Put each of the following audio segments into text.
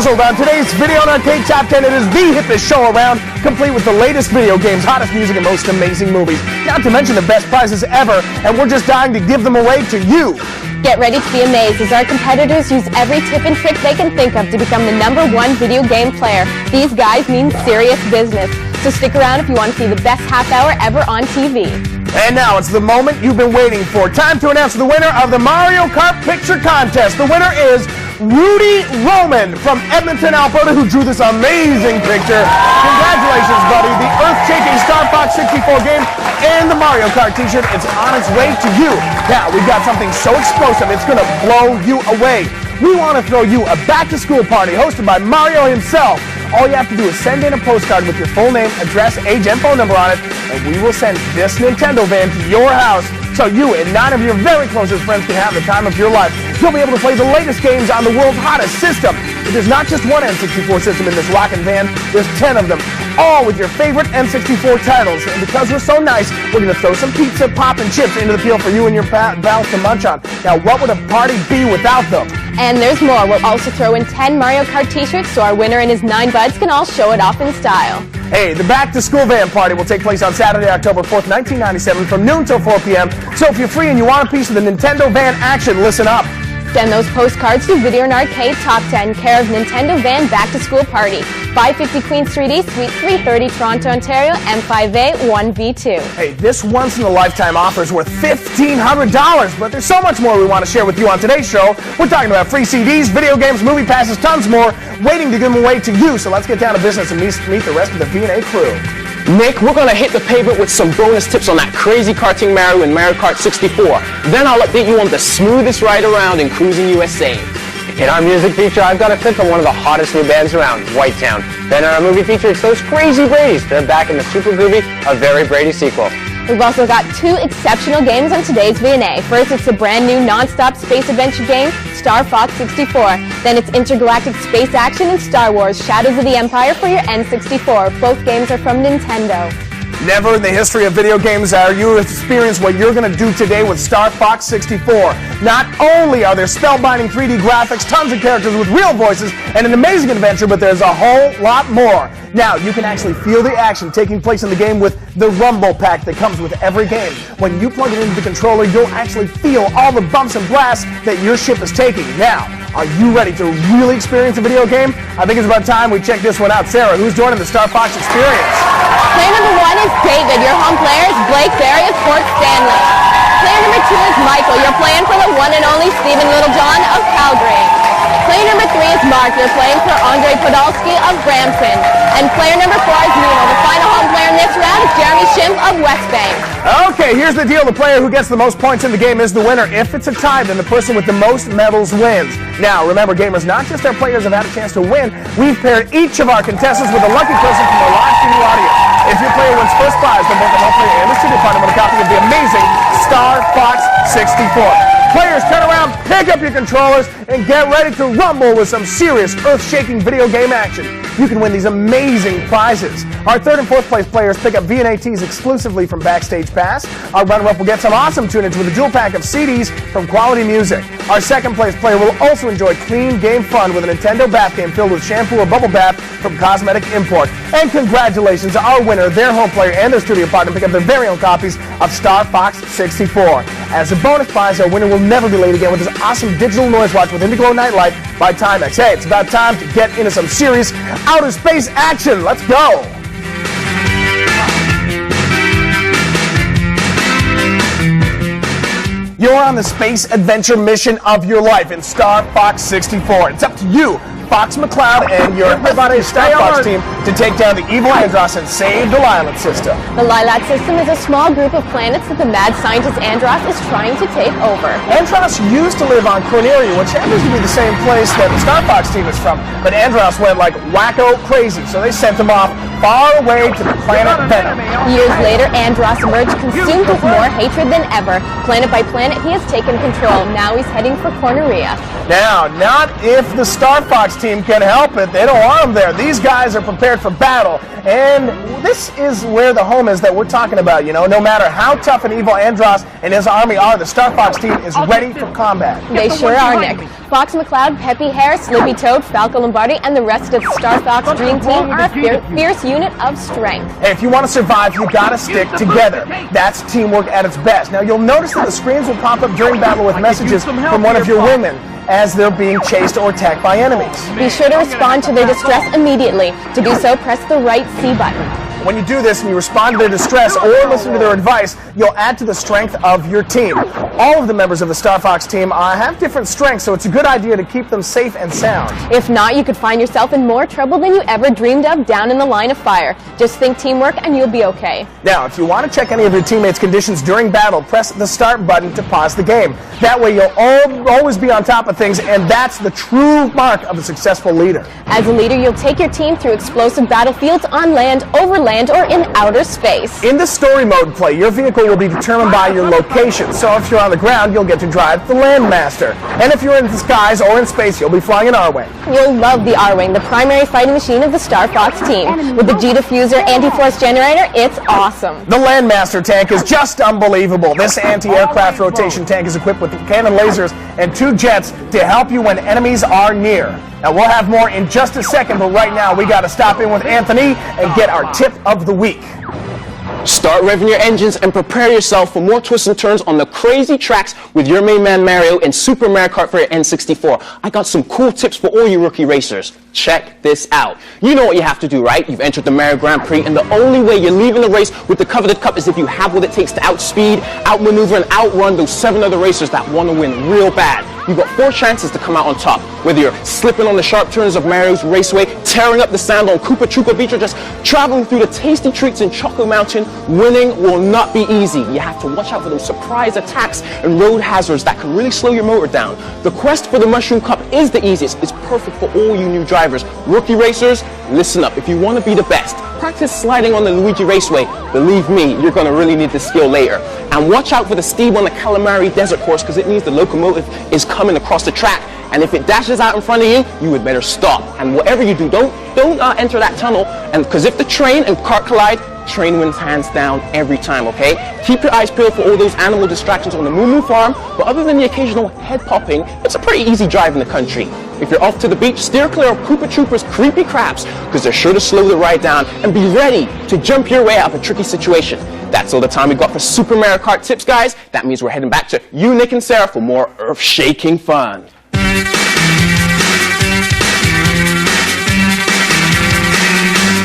dazzled on today's Video and Arcade Top 10. It is the hippest show around, complete with the latest video games, hottest music, and most amazing movies. Not to mention the best prizes ever, and we're just dying to give them away to you. Get ready to be amazed as our competitors use every tip and trick they can think of to become the #1 video game player. These guys mean serious business. So stick around if you want to see the best half hour ever on TV. And now it's the moment you've been waiting for. Time to announce the winner of the Mario Kart Picture Contest. The winner is Rudy Roman from Edmonton, Alberta, who drew this amazing picture. Congratulations, buddy. The earth-shaking Star Fox 64 game and the Mario Kart t-shirt, it's on its way to you. Now, we've got something so explosive, it's going to blow you away. We want to throw you a back-to-school party hosted by Mario himself. All you have to do is send in a postcard with your full name, address, age, and phone number on it, and we will send this Nintendo van to your house so you and 9 of your very closest friends can have the time of your life. You'll be able to play the latest games on the world's hottest system. But there's not just one N64 system in this rockin' van, there's 10 of them, all with your favorite N64 titles. And because we're so nice, we're going to throw some pizza, pop, and chips into the peel for you and your pals to munch on. Now, what would a party be without them? And there's more. We'll also throw in 10 Mario Kart t-shirts so our winner and his 9 buds can all show it off in style. Hey, the back-to-school van party will take place on Saturday, October 4th, 1997 from noon till 4 p.m. So if you're free and you want a piece of the Nintendo van action, listen up. Send those postcards to Video and Arcade Top 10, care of Nintendo Van Back to School Party, 550 Queen Street East, Suite 330, Toronto, Ontario, M5A 1V2. Hey, this once-in-a-lifetime offer is worth $1,500, but there's so much more we want to share with you on today's show. We're talking about free CDs, video games, movie passes, tons more, waiting to give them away to you. So let's get down to business and meet the rest of the V&A crew. Nick, we're going to hit the pavement with some bonus tips on that crazy karting Mario and Mario Kart 64. Then I'll update you on the smoothest ride around in Cruising USA. In our music feature, I've got a tip on one of the hottest new bands around, Whitetown. Then in our movie feature, it's those Crazy Bradys. They're back in the super groovy A Very Brady sequel. We've also got 2 exceptional games on today's V&A. First, it's the brand new non-stop space adventure game, Star Fox 64. Then it's intergalactic space action and Star Wars, Shadows of the Empire for your N64. Both games are from Nintendo. Never in the history of video games are you experience what you're going to do today with Star Fox 64. Not only are there spellbinding 3D graphics, tons of characters with real voices, and an amazing adventure, but there's a whole lot more. Now, you can actually feel the action taking place in the game with the Rumble Pack that comes with every game. When you plug it into the controller, you'll actually feel all the bumps and blasts that your ship is taking. Now, are you ready to really experience a video game? I think it's about time we check this one out. Sarah, who's joining the Star Fox experience? Player number 1 is David. Your home player is Blake Berry of Port Stanley. Player number 2 is Michael. You're playing for the one and only Stephen Littlejohn of Calgary. Player number 3 is Mark. You're playing for Andre Podolsky of Brampton. And player number 4 is Nino. The final home player in this round is Jeremy Schimpf of West Bank. Okay, here's the deal. The player who gets the most points in the game is the winner. If it's a tie, then the person with the most medals wins. Now, remember, gamers, not just our players have had a chance to win. We've paired each of our contestants with a lucky person from our live studio audience. If your player wins first prize, then both the home player and the studio partner with a copy of the amazing Star Fox 64. Players, turn around, pick up your controllers, and get ready to rumble with some serious earth-shaking video game action. You can win these amazing prizes. Our 3rd and 4th place players pick up V&ATs exclusively from Backstage Pass. Our runner-up will get some awesome tunage with a dual pack of CDs from Quality Music. Our 2nd place player will also enjoy clean game fun with a Nintendo bath game filled with shampoo or bubble bath from Cosmetic Import. And congratulations to our winner, their home player, and their studio partner pick up their very own copies of Star Fox 64. As a bonus prize, our winner will never be late again with this awesome digital noise watch with Indiglo Nightlight by Timex. Hey, it's about time to get into some serious outer space action. Let's go. You're on the space adventure mission of your life in Star Fox 64. It's up to you, Fox McCloud, and your Star Fox team to take down the evil Andross and save the Lilat system. The Lilat system is a small group of planets that the mad scientist Andross is trying to take over. Andross used to live on Cornelia, which happens to be the same place that the Star Fox team is from, but Andross went like wacko crazy, so they sent him off far away to the planet Venom. Years later, Andross emerged consumed with more hatred than ever. Planet by planet, he has taken control. Now he's heading for Corneria. Now, not if the Star Fox team can help it. They don't want them there. These guys are prepared for battle. And this is where the home is that we're talking about, you know. No matter how tough and evil Andros and his army are, the Star Fox team is ready for combat. They sure are, Nick. Fox McCloud, Peppy Hare, Slippy Toad, Falco Lombardi, and the rest of the Star Fox Dream Team are a fierce unit of strength. Hey, if you want to survive, you gotta stick together. That's teamwork at its best. Now, you'll notice that the screens will pop up during battle with messages from one of your women as they're being chased or attacked by enemies. Be sure to respond to their distress immediately. To do so, press the right C button. When you do this and you respond to their distress or listen to their advice, you'll add to the strength of your team. All of the members of the Star Fox team have different strengths, so it's a good idea to keep them safe and sound. If not, you could find yourself in more trouble than you ever dreamed of down in the line of fire. Just think teamwork and you'll be okay. Now, if you want to check any of your teammates' conditions during battle, press the start button to pause the game. That way you'll always be on top of things, and that's the true mark of a successful leader. As a leader, you'll take your team through explosive battlefields on land, over land, or in outer space. In the story mode play, your vehicle will be determined by your location. So if you're on the ground, you'll get to drive the Landmaster. And if you're in the skies or in space, you'll be flying an R-Wing. You'll love the R-Wing, the primary fighting machine of the Star Fox team. With the G-diffuser anti-force generator, it's awesome. The Landmaster tank is just unbelievable. This anti-aircraft rotation tank is equipped with cannon lasers and 2 jets to help you when enemies are near. Now, we'll have more in just a second, but right now we got to stop in with Anthony and get our tip of the week. Start revving your engines and prepare yourself for more twists and turns on the crazy tracks with your main man Mario and Super Mario Kart for your N64. I got some cool tips for all you rookie racers. Check this out. You know what you have to do, right? You've entered the Mario Grand Prix, and the only way you're leaving the race with the coveted cup is if you have what it takes to outspeed, outmaneuver, and outrun those 7 other racers that want to win real bad. You've got 4 chances to come out on top. Whether you're slipping on the sharp turns of Mario's Raceway, tearing up the sand on Koopa Troopa Beach, or just traveling through the tasty treats in Choco Mountain, winning will not be easy. You have to watch out for those surprise attacks and road hazards that can really slow your motor down. The quest for the Mushroom Cup is the easiest. It's perfect for all you new drivers. Rookie racers, listen up. If you want to be the best, practice sliding on the Luigi Raceway. Believe me, you're going to really need this skill later. And watch out for the Steve on the Calamari Desert Course, because it means the locomotive is coming across the track. And if it dashes out in front of you, you would better stop. And whatever you do, don't enter that tunnel. And because if the train and cart collide, train wins hands down every time, okay? Keep your eyes peeled for all those animal distractions on the Moo Moo Farm, but other than the occasional head popping, it's a pretty easy drive in the country. If you're off to the beach, steer clear of Koopa Troopa's creepy crabs, because they're sure to slow the ride down, and be ready to jump your way out of a tricky situation. That's all the time we got for Super Mario Kart tips, guys. That means we're heading back to you, Nick and Sarah, for more earth-shaking fun.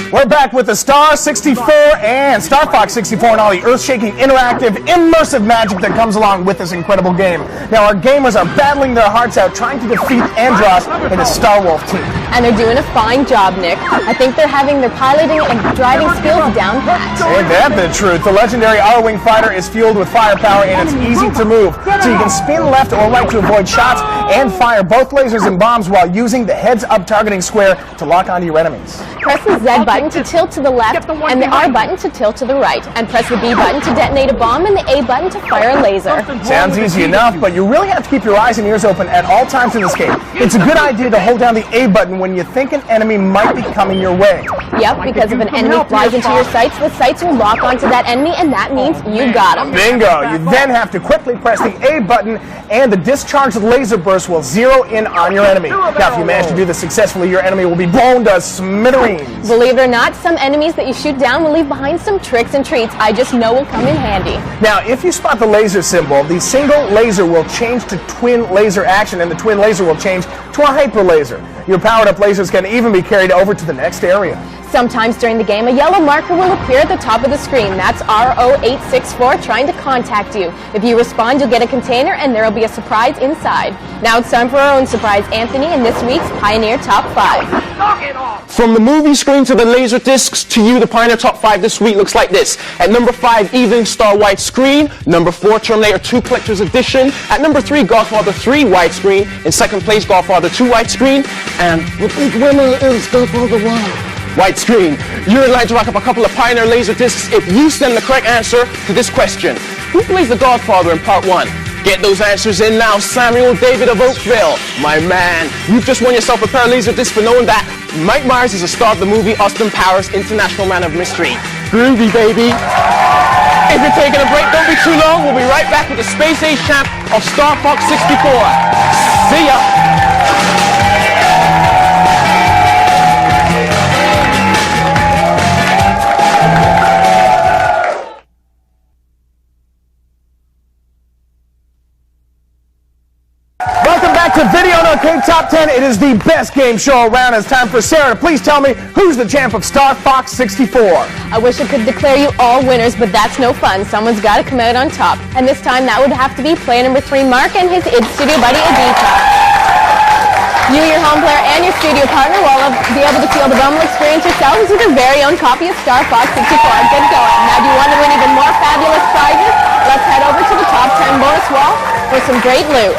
We're back with the Star 64 and Star Fox 64 and all the earth-shaking, interactive, immersive magic that comes along with this incredible game. Now, our gamers are battling their hearts out trying to defeat Andros and his Star Wolf team. And they're doing a fine job, Nick. I think they're having their piloting and driving skills down pat. Ain't that the truth? The legendary R-Wing fighter is fueled with firepower and it's easy to move. So you can spin left or right to avoid shots and fire both lasers and bombs while using the heads-up targeting square to lock onto your enemies. Press the Z button to tilt to the left and the R button to tilt to the right. And press the B button to detonate a bomb and the A button to fire a laser. Sounds easy enough, but you really have to keep your eyes and ears open at all times in this game. It's a good idea to hold down the A button when you think an enemy might be coming your way. Yep, because if an enemy flies into your sights, the sights will lock onto that enemy, and that means you got him. Bingo! You then have to quickly press the A button, and the discharged laser burst will zero in on your enemy. Now, if you manage to do this successfully, your enemy will be blown to smithereens. Believe it or not, some enemies that you shoot down will leave behind some tricks and treats I just know will come in handy. Now, if you spot the laser symbol, the single laser will change to twin laser action, and the twin laser will change to a hyper laser. Your powered-up lasers can even be carried over to the next area. Sometimes during the game, a yellow marker will appear at the top of the screen. That's R0864 trying to contact you. If you respond, you'll get a container, and there will be a surprise inside. Now it's time for our own surprise, Anthony, in this week's Pioneer Top 5. From the movie screen to the laser discs to you, the Pioneer Top 5 this week looks like this. At number 5, Evening Star widescreen. Number 4, Terminator 2 Collector's Edition. At number 3, Godfather 3 widescreen. In second place, Godfather 2 widescreen. And the big winner is Godfather 1. Widescreen. You're in line to rack up a couple of Pioneer laser discs if you send the correct answer to this question. Who plays the Godfather in Part 1? Get those answers in now. Samuel David of Oakville, my man. You've just won yourself a pair of laser discs for knowing that Mike Myers is a star of the movie Austin Powers International Man of Mystery. Groovy, baby. If you're taking a break, don't be too long. We'll be right back with the Space Age champ of Star Fox 64. See ya. Welcome back to Video and Arcade Top 10. It is the best game show around. It's time for Sarah to please tell me who's the champ of Star Fox 64. I wish I could declare you all winners, but that's no fun. Someone's got to come out on top. And this time that would have to be player number 3, Mark, and his id studio buddy, Adita. You, your home player, and your studio partner will be able to feel the rumble experience yourselves with your very own copy of Star Fox 64. Get going. Now, do you want to win even more fabulous prizes? Let's head over to the top 10 bonus wall for some great loot.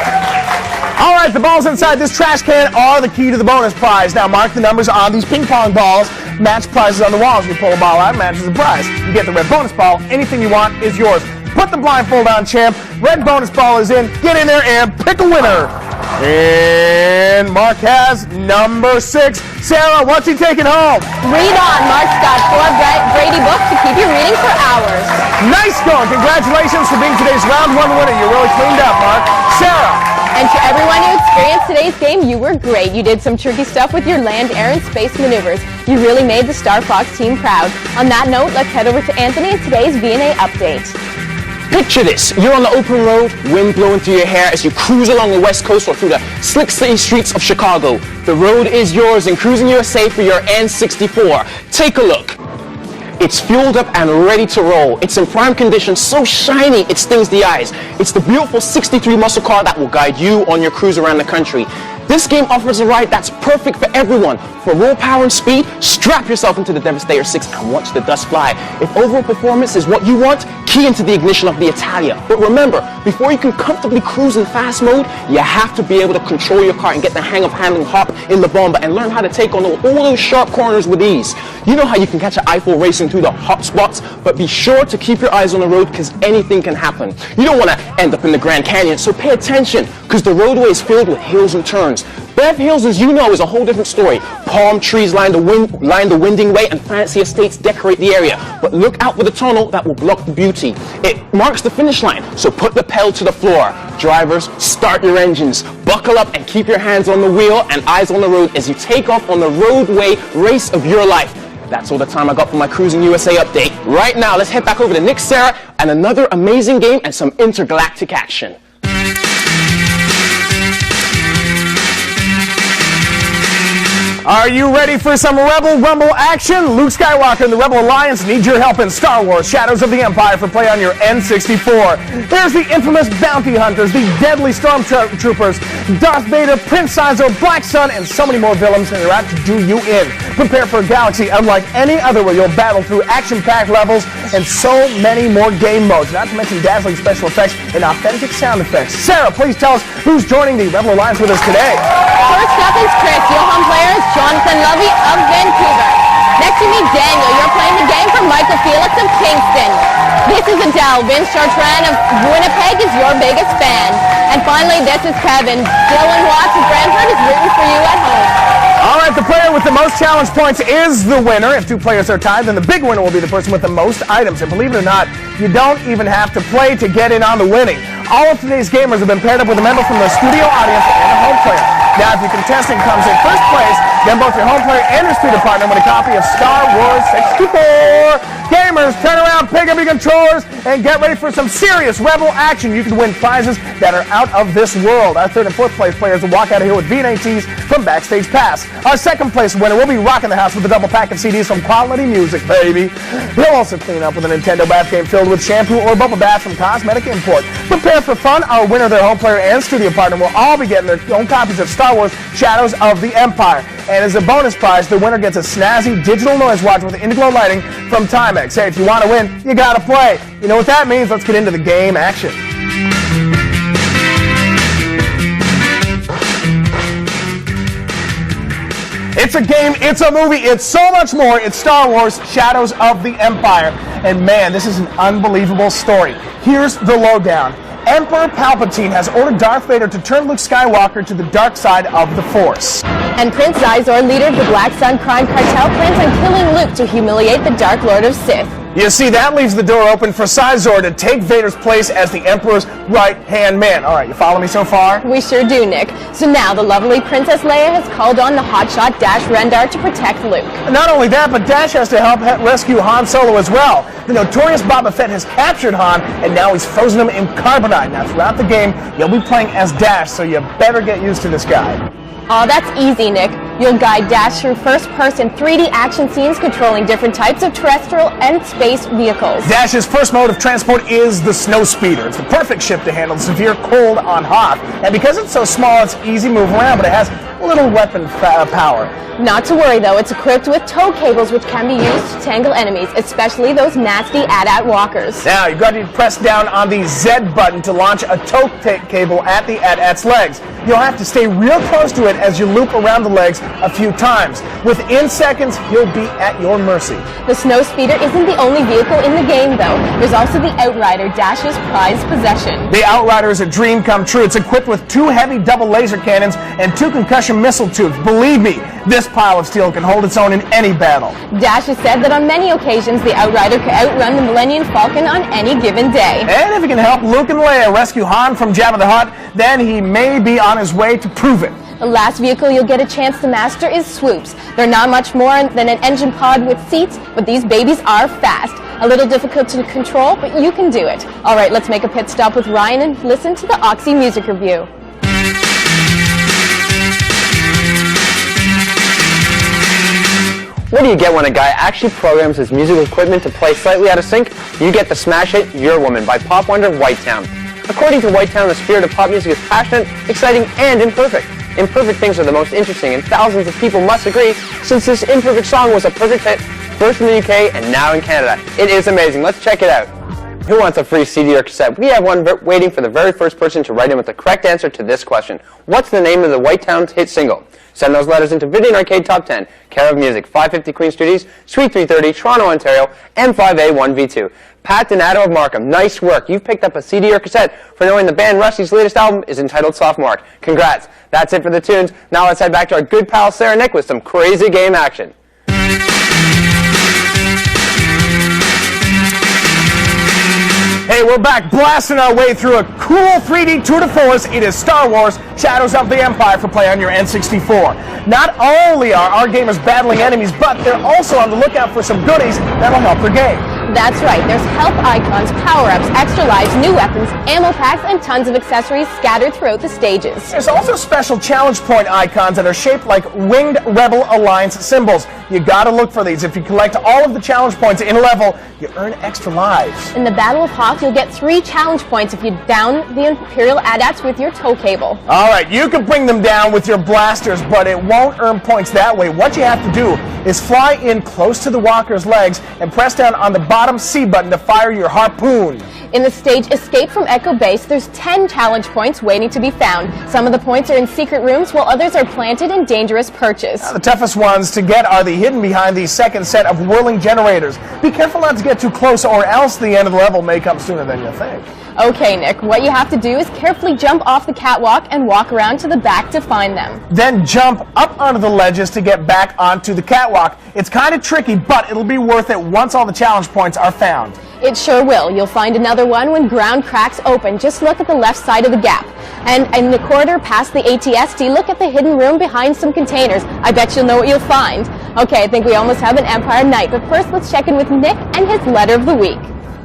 All right, the balls inside this trash can are the key to the bonus prize. Now, mark the numbers on these ping pong balls. Match prizes on the walls. You pull a ball out, matches the prize. You get the red bonus ball. Anything you want is yours. Put the blindfold on, champ. Red bonus ball is in. Get in there and pick a winner. And Mark has number 6. Sarah, what's he taking home? Read on. Mark's got 4 Brady books to keep you reading for hours. Nice going. Congratulations for being today's round 1 winner. You really cleaned up, Mark. Sarah. And to everyone who experienced today's game, you were great. You did some tricky stuff with your land, air, and space maneuvers. You really made the Star Fox team proud. On that note, let's head over to Anthony and today's V&A update. Picture this. You're on the open road, wind blowing through your hair as you cruise along the west coast or through the slick city streets of Chicago. The road is yours in Cruising USA for your N64. Take a look. It's fueled up and ready to roll. It's in prime condition, so shiny it stings the eyes. It's the beautiful 63 muscle car that will guide you on your cruise around the country. This game offers a ride that's perfect for everyone. For raw power and speed, strap yourself into the Devastator 6 and watch the dust fly. If overall performance is what you want, key into the ignition of the Italia. But remember, before you can comfortably cruise in fast mode, you have to be able to control your car and get the hang of handling hop in the bomber and learn how to take on all those sharp corners with ease. You know how you can catch an Eiffel racing through the hot spots, but be sure to keep your eyes on the road because anything can happen. You don't want to end up in the Grand Canyon, so pay attention because the roadway is filled with hills and turns. Bev Hills, as you know, is a whole different story. Palm trees line the winding way and fancy estates decorate the area. But look out for the tunnel that will block the beauty. It marks the finish line, so put the pedal to the floor. Drivers, start your engines, buckle up and keep your hands on the wheel and eyes on the road as you take off on the roadway race of your life. That's all the time I got for my Cruising USA update. Right now, let's head back over to Nick, Sarah, and another amazing game and some intergalactic action. Are you ready for some Rebel Rumble action? Luke Skywalker and the Rebel Alliance need your help in Star Wars Shadows of the Empire for play on your N64. There's the infamous bounty hunters, the deadly stormtroopers, Darth Vader, Prince Sizo, Black Sun, and so many more villains that are out to do you in. Prepare for a galaxy unlike any other where you'll battle through action-packed levels and so many more game modes, not to mention dazzling special effects and authentic sound effects. Sarah, please tell us who's joining the Rebel Alliance with us today. First up is Chris. Your home player is Jonathan Lovey of Vancouver. Next to me, Daniel. You're playing the game for Michael Felix of Kingston. This is Adele. Vince Chartrand of Winnipeg is your biggest fan. And finally, this is Kevin. Dylan Watts of Brantford is rooting for you at home. All right, the player with the most challenge points is the winner. If 2 players are tied, then the big winner will be the person with the most items. And believe it or not, you don't even have to play to get in on the winning. All of today's gamers have been paired up with a member from the studio audience and a home player. Now, if your contestant comes in first place, then both your home player and your studio partner win a copy of Star Wars 64. Gamers, turn around, pick up your controllers, and get ready for some serious Rebel action. You can win prizes that are out of this world. Our 3rd and 4th place players will walk out of here with V&A tees from Backstage Pass. Our 2nd place winner will be rocking the house with a double pack of CDs from Quality Music, baby. He'll also clean up with a Nintendo bath game filled with shampoo or bubble bath from Cosmetic Import. Prepare for fun. Our winner, their home player, and studio partner will all be getting their own copies of Star Wars Shadows of the Empire. And as a bonus prize, the winner gets a snazzy digital noise watch with Integral lighting from Timex. Hey, if you want to win, you got to play. You know what that means? Let's get into the game action. It's a game, it's a movie, it's so much more. It's Star Wars Shadows of the Empire. And man, this is an unbelievable story. Here's the lowdown. Emperor Palpatine has ordered Darth Vader to turn Luke Skywalker to the dark side of the Force. And Prince Xizor, leader of the Black Sun crime cartel, plans on killing Luke to humiliate the Dark Lord of Sith. You see, that leaves the door open for Xizor to take Vader's place as the Emperor's right-hand man. All right, you follow me so far? We sure do, Nick. So now the lovely Princess Leia has called on the hotshot Dash Rendar to protect Luke. Not only that, but Dash has to help rescue Han Solo as well. The notorious Boba Fett has captured Han, and now he's frozen him in carbonite. Now, throughout the game, you'll be playing as Dash, so you better get used to this guy. Oh, that's easy, Nick. You'll guide Dash through first-person 3D action scenes controlling different types of terrestrial and space vehicles. Dash's first mode of transport is the Snowspeeder. It's the perfect ship to handle severe cold on Hoth. And because it's so small, it's easy to move around, but it has little weapon power. Not to worry, though. It's equipped with tow cables which can be used to tangle enemies, especially those nasty AT-AT walkers. Now, you've got to press down on the Z button to launch a tow cable at the AT-AT's legs. You'll have to stay real close to it as you loop around the legs a few times. Within seconds, he'll be at your mercy. The Snowspeeder isn't the only vehicle in the game, though. There's also the Outrider, Dash's prized possession. The Outrider is a dream come true. It's equipped with 2 heavy double laser cannons and 2 concussion missile tubes. Believe me, this pile of steel can hold its own in any battle. Dash has said that on many occasions, the Outrider can outrun the Millennium Falcon on any given day. And if he can help Luke and Leia rescue Han from Jabba the Hutt, then he may be on his way to prove it. The last vehicle you'll get a chance to master is Swoops. They're not much more than an engine pod with seats, but these babies are fast. A little difficult to control, but you can do it. All right, let's make a pit stop with Ryan and listen to the Oxy music review. What do you get when a guy actually programs his musical equipment to play slightly out of sync? You get the smash hit Your Woman by pop wonder Whitetown. According to Whitetown, the spirit of pop music is passionate, exciting, and imperfect. Imperfect things are the most interesting, and thousands of people must agree, since this imperfect song was a perfect hit, first in the UK and now in Canada. It is amazing. Let's check it out. Who wants a free CD or cassette? We have one waiting for the very first person to write in with the correct answer to this question. What's the name of the Whitetown's hit single? Send those letters into Video and Arcade Top 10, care of Music, 550 Queen Street East, Suite 330, Toronto, Ontario, M5A1V2. Pat Donato of Markham, nice work. You've picked up a CD or cassette for knowing the band Rusty's latest album is entitled Sophomore. Congrats. That's it for the tunes. Now let's head back to our good pal Sarah Nick with some crazy game action. Hey, we're back blasting our way through a cool 3D tour de force. It is Star Wars Shadows of the Empire for play on your N64. Not only are our gamers battling enemies, but they're also on the lookout for some goodies that'll help their game. That's right, there's help icons, power-ups, extra lives, new weapons, ammo packs, and tons of accessories scattered throughout the stages. There's also special challenge point icons that are shaped like winged Rebel Alliance symbols. You gotta look for these. If you collect all of the challenge points in a level, you earn extra lives. In the Battle of Hoth, you'll get 3 challenge points if you down the Imperial AT-ATs with your tow cable. Alright, you can bring them down with your blasters, but it won't earn points that way. What you have to do is fly in close to the walker's legs and press down on the bottom C button to fire your harpoon. In the stage Escape from Echo Base, there's 10 challenge points waiting to be found. Some of the points are in secret rooms, while others are planted in dangerous perches. Now, the toughest ones to get are the hidden behind the second set of whirling generators. Be careful not to get too close, or else the end of the level may come sooner than you think. Okay, Nick, what you have to do is carefully jump off the catwalk and walk around to the back to find them. Then jump up onto the ledges to get back onto the catwalk. It's kind of tricky, but it'll be worth it once all the challenge points are found. It sure will. You'll find another one when ground cracks open. Just look at the left side of the gap. And in the corridor past the ATST, look at the hidden room behind some containers. I bet you'll know what you'll find. Okay, I think we almost have an Empire night, but first let's check in with Nick and his letter of the week.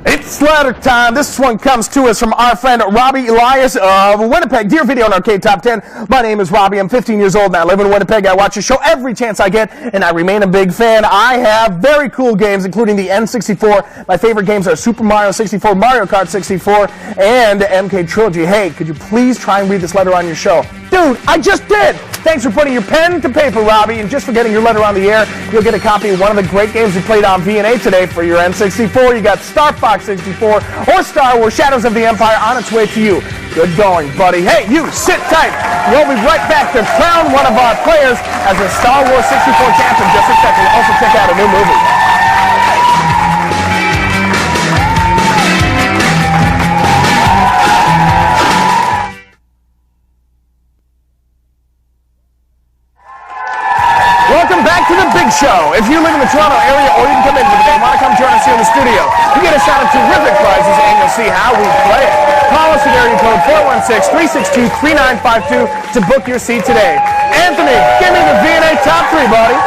It's letter time. This one comes to us from our friend Robbie Elias of Winnipeg. Dear Video and Arcade Top 10, my name is Robbie. I'm 15 years old and I live in Winnipeg. I watch the show every chance I get, and I remain a big fan. I have very cool games, including the N64. My favorite games are Super Mario 64, Mario Kart 64, and MK Trilogy. Hey, could you please try and read this letter on your show? Dude, I just did! Thanks for putting your pen to paper, Robbie, and just for getting your letter on the air, you'll get a copy of one of the great games we played on V&A today for your N64. You got Star Fox 64 or Star Wars Shadows of the Empire on its way to you. Good going, buddy. Hey, you, sit tight. We'll be right back to crown one of our players as a Star Wars 64 champion just a second. Also check out a new movie. if you live in the Toronto area or you can come in for the game, want to come join us here in the studio, you get a shot at terrific prizes and you'll see how we play it. Call us at area code 416-362-3952 to book your seat today. Anthony, give me the V&A top 3, buddy.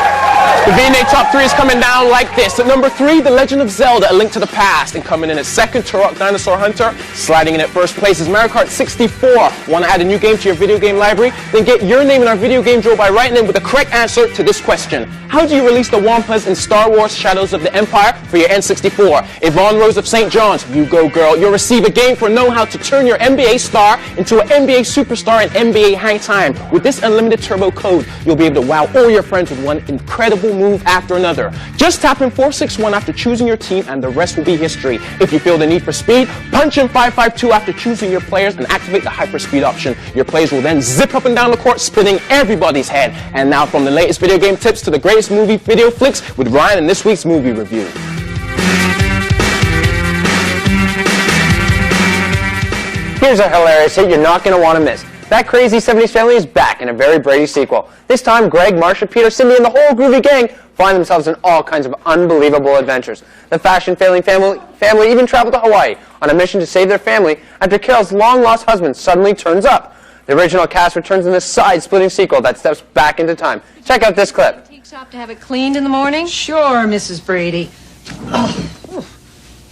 The V&A top 3 is coming down like this. At number 3, The Legend of Zelda, A Link to the Past. And coming in at second, Turok Dinosaur Hunter. Sliding in at first place is Mario Kart 64. Want to add a new game to your video game library? Then get your name in our video game draw by writing in with the correct answer to this question. How do you release the Wampas in Star Wars Shadows of the Empire for your N64? Yvonne Rose of St. John's, you go girl. You'll receive a game for knowing how to turn your NBA star into an NBA superstar in NBA Hang Time. With this unlimited turbo code, you'll be able to wow all your friends with one incredible move after another. Just tap in 461 after choosing your team and the rest will be history. If you feel the need for speed, punch in 552 after choosing your players and activate the hyperspeed option. Your players will then zip up and down the court, spinning everybody's head. And now from the latest video game tips to the greatest movie video flicks with Ryan in this week's movie review. Here's a hilarious hit you're not going to want to miss. That crazy 70s family is back in a very Brady sequel. This time, Greg, Marsha, Peter, Cindy, and the whole groovy gang find themselves in all kinds of unbelievable adventures. The fashion-failing family even traveled to Hawaii on a mission to save their family after Carol's long-lost husband suddenly turns up. The original cast returns in this side-splitting sequel that steps back into time. Check out this clip. Boutique shop to have it cleaned in the morning? Sure, Mrs. Brady.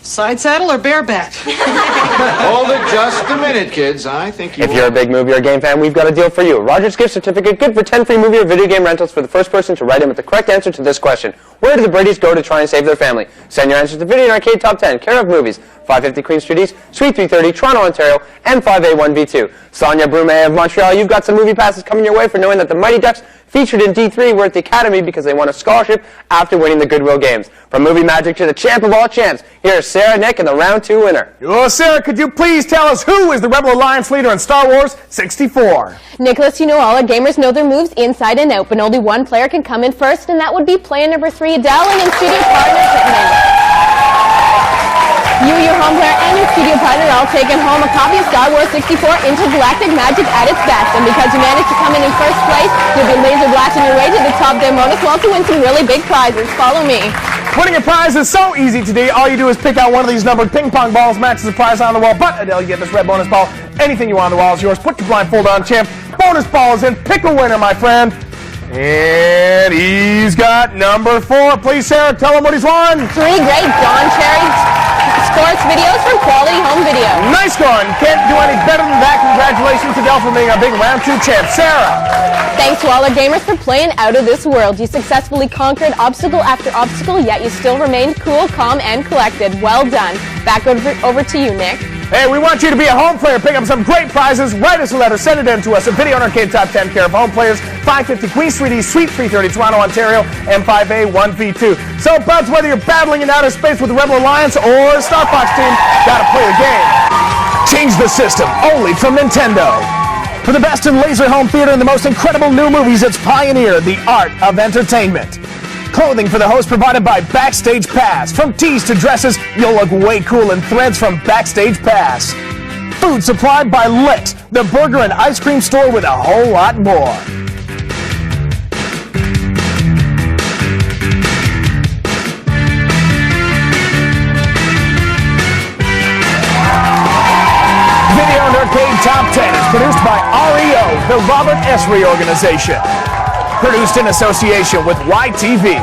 Side saddle or bareback? Hold it just a minute, kids. I think you If you're a big movie or game fan, we've got a deal for you. Rogers Gift Certificate, good for 10 free movie or video game rentals for the first person to write in with the correct answer to this question. Where do the Bradys go to try and save their family? Send your answers to Video and Arcade Top 10, care of Movies, 550 Queen Street East, Suite 330, Toronto, Ontario, M5A1B2. Sonia Brumet of Montreal, you've got some movie passes coming your way for knowing that the Mighty Ducks featured in D3 were at the Academy because they won a scholarship after winning the Goodwill Games. From movie magic to the champ of all champs, here's Sarah, Nick, and the round 2 winner. Oh, Sarah, could you please tell us who is the Rebel Alliance leader in Star Wars 64? Nicholas, you know all our gamers know their moves inside and out, but only one player can come in first, and that would be player number 3, Adele, and studio partner Pittman. You, your home player, and your studio partner are all taking home a copy of Star Wars 64 Intergalactic Magic at its best. And because you managed to come in first place, you'll be laser blasting your way to the top there bonus and also win some really big prizes. Follow me. Winning a prize is so easy today. All you do is pick out one of these numbered ping pong balls, matches the prize on the wall. But, Adele, you get this red bonus ball. Anything you want on the wall is yours. Put your blindfold on, champ. Bonus ball is in. Pick a winner, my friend. And he's got number 4. Please, Sarah, tell him what he's won. 3 great Don Cherry sports videos from Quality Home Video. Nice going. Can't do any better than that. Congratulations to Adele for being our big round 2 champ. Sarah. Thanks to all our gamers for playing out of this world. You successfully conquered obstacle after obstacle, yet you still remained cool, calm, and collected. Well done. Back over to you, Nick. Hey, we want you to be a home player. Pick up some great prizes. Write us a letter. Send it in to us at Video and Arcade Top 10, care of home players, 550 Queen Street East, Suite 330, Toronto, Ontario, M5A1V2. So, buds, whether you're battling in outer space with the Rebel Alliance or Star Fox team, gotta play the game. Change the system, only from Nintendo. For the best in laser home theater and the most incredible new movies, it's Pioneer, the art of entertainment. Clothing for the host provided by Backstage Pass. From tees to dresses, you'll look way cool in threads from Backstage Pass. Food supplied by Licks, the burger and ice cream store with a whole lot more. Video and Arcade Top 10 is produced by REO, the Robert Esri Organization. Produced in association with YTV.